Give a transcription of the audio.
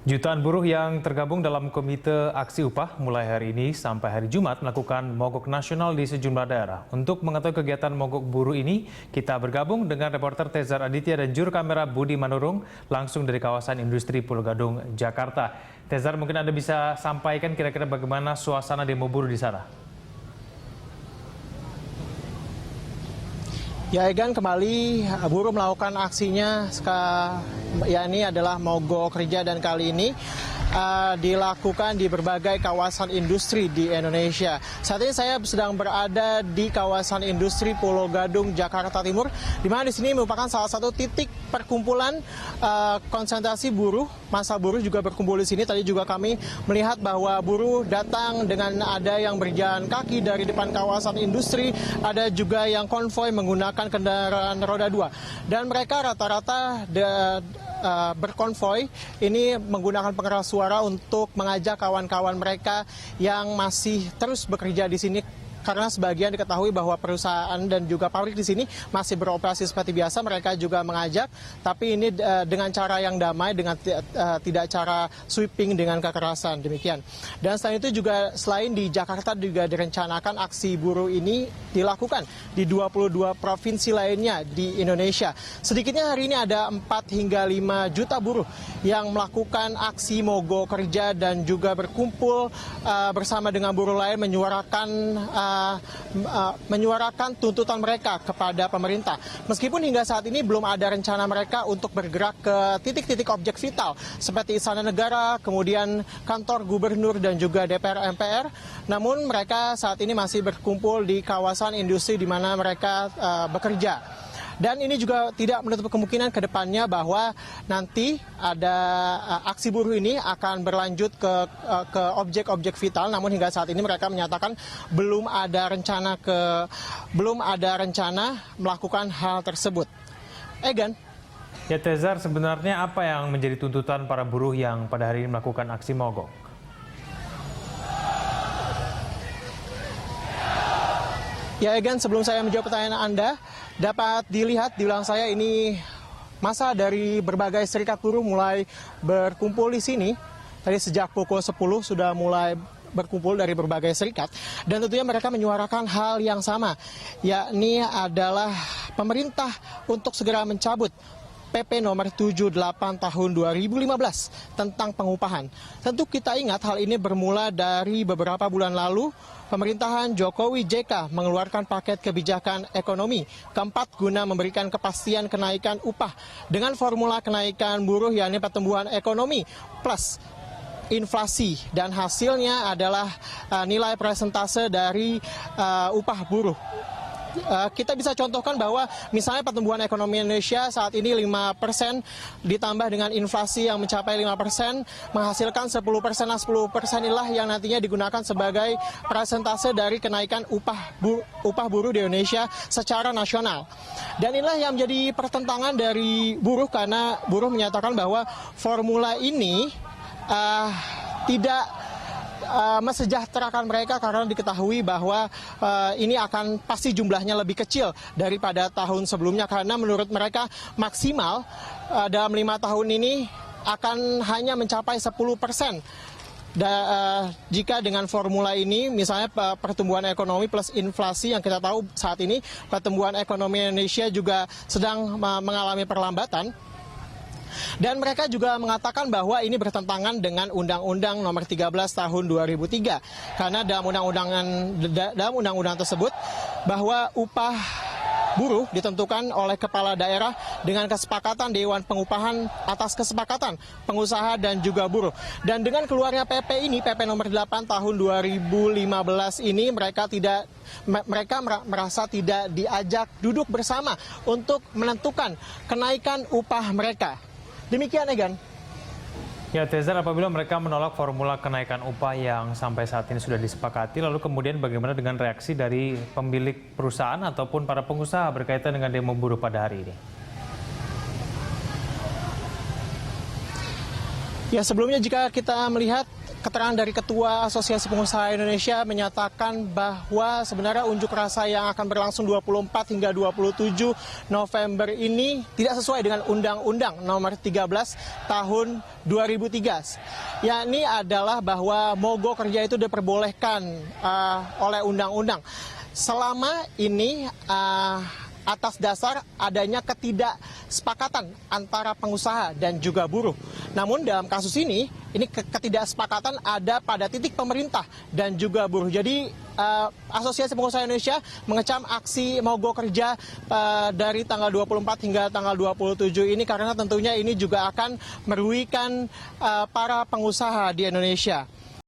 Jutaan buruh yang tergabung dalam Komite Aksi Upah mulai hari ini sampai hari Jumat melakukan mogok nasional di sejumlah daerah. Untuk mengetahui kegiatan mogok buruh ini, kita bergabung dengan reporter Tezar Aditya dan juru kamera Budi Manurung langsung dari kawasan industri Pulau Gadung, Jakarta. Tezar, mungkin Anda bisa sampaikan kira-kira bagaimana suasana demo buruh di sana? Ya, Egan, kembali buruh melakukan aksinya, ini adalah mogok kerja, dan kali ini dilakukan di berbagai kawasan industri di Indonesia. Saat ini saya sedang berada di kawasan industri Pulau Gadung, Jakarta Timur, di mana di sini merupakan salah satu titik perkumpulan konsentrasi buruh. Masa buruh juga berkumpul di sini. Tadi juga kami melihat bahwa buruh datang dengan ada yang berjalan kaki dari depan kawasan industri, ada juga yang konvoi menggunakan kendaraan roda 2. Dan mereka rata-rata berkonvoi ini menggunakan pengeras suara untuk mengajak kawan-kawan mereka yang masih terus bekerja di sini, karena sebagian diketahui bahwa perusahaan dan juga pabrik di sini masih beroperasi seperti biasa. Mereka juga mengajak, tapi ini dengan cara yang damai, dengan tidak cara sweeping dengan kekerasan, demikian. Dan selain itu juga, selain di Jakarta juga direncanakan aksi buruh ini dilakukan di 22 provinsi lainnya di Indonesia. Sedikitnya hari ini ada 4 hingga 5 juta buruh yang melakukan aksi mogok kerja dan juga berkumpul bersama dengan buruh lain menyuarakan tuntutan mereka kepada pemerintah. Meskipun hingga saat ini belum ada rencana mereka untuk bergerak ke titik-titik objek vital seperti Istana Negara, kemudian kantor gubernur dan juga DPR MPR. Namun mereka saat ini masih berkumpul di kawasan industri di mana mereka bekerja. Dan ini juga tidak menutup kemungkinan ke depannya bahwa nanti ada aksi buruh ini akan berlanjut ke objek-objek vital. Namun hingga saat ini mereka menyatakan belum ada rencana melakukan hal tersebut. Egan. Ya, Tezar, sebenarnya apa yang menjadi tuntutan para buruh yang pada hari ini melakukan aksi mogok? Ya, Egan, sebelum saya menjawab pertanyaan Anda, dapat dilihat di belakang saya ini massa dari berbagai serikat buruh mulai berkumpul di sini. Tadi sejak pukul 10 sudah mulai berkumpul dari berbagai serikat. Dan tentunya mereka menyuarakan hal yang sama, yakni adalah pemerintah untuk segera mencabut PP nomor 78 tahun 2015 tentang pengupahan. Tentu kita ingat hal ini bermula dari beberapa bulan lalu. Pemerintahan Jokowi JK mengeluarkan paket kebijakan ekonomi keempat guna memberikan kepastian kenaikan upah dengan formula kenaikan buruh, yakni pertumbuhan ekonomi plus inflasi, dan hasilnya adalah nilai persentase dari upah buruh. Kita bisa contohkan bahwa misalnya pertumbuhan ekonomi Indonesia saat ini 5% ditambah dengan inflasi yang mencapai 5% menghasilkan 10%. Nah, 10% inilah yang nantinya digunakan sebagai persentase dari kenaikan upah buruh di Indonesia secara nasional. Dan inilah yang menjadi pertentangan dari buruh, karena buruh menyatakan bahwa formula ini tidak mesejahterakan mereka, karena diketahui bahwa ini akan pasti jumlahnya lebih kecil daripada tahun sebelumnya, karena menurut mereka maksimal dalam 5 tahun ini akan hanya mencapai 10%. Jika dengan formula ini, misalnya pertumbuhan ekonomi plus inflasi, yang kita tahu saat ini pertumbuhan ekonomi Indonesia juga sedang mengalami perlambatan. Dan mereka juga mengatakan bahwa ini bertentangan dengan Undang-Undang Nomor 13 Tahun 2003, karena dalam undang-undang tersebut bahwa upah buruh ditentukan oleh kepala daerah dengan kesepakatan Dewan Pengupahan atas kesepakatan pengusaha dan juga buruh. Dan dengan keluarnya PP ini, PP Nomor 8 Tahun 2015 ini, mereka merasa tidak diajak duduk bersama untuk menentukan kenaikan upah mereka. Demikian, Egan. Ya, Tezar, apabila mereka menolak formula kenaikan upah yang sampai saat ini sudah disepakati, lalu kemudian bagaimana dengan reaksi dari pemilik perusahaan ataupun para pengusaha berkaitan dengan demo buruh pada hari ini? Ya, sebelumnya jika kita melihat keterangan dari Ketua Asosiasi Pengusaha Indonesia menyatakan bahwa sebenarnya unjuk rasa yang akan berlangsung 24 hingga 27 November ini tidak sesuai dengan Undang-Undang Nomor 13 Tahun 2003. Yakni adalah bahwa mogok kerja itu diperbolehkan oleh undang-undang selama ini atas dasar adanya ketidaksepakatan antara pengusaha dan juga buruh. Namun dalam kasus ini ketidaksepakatan ada pada titik pemerintah dan juga buruh. Jadi Asosiasi Pengusaha Indonesia mengecam aksi mogok kerja dari tanggal 24 hingga tanggal 27 ini karena tentunya ini juga akan merugikan para pengusaha di Indonesia.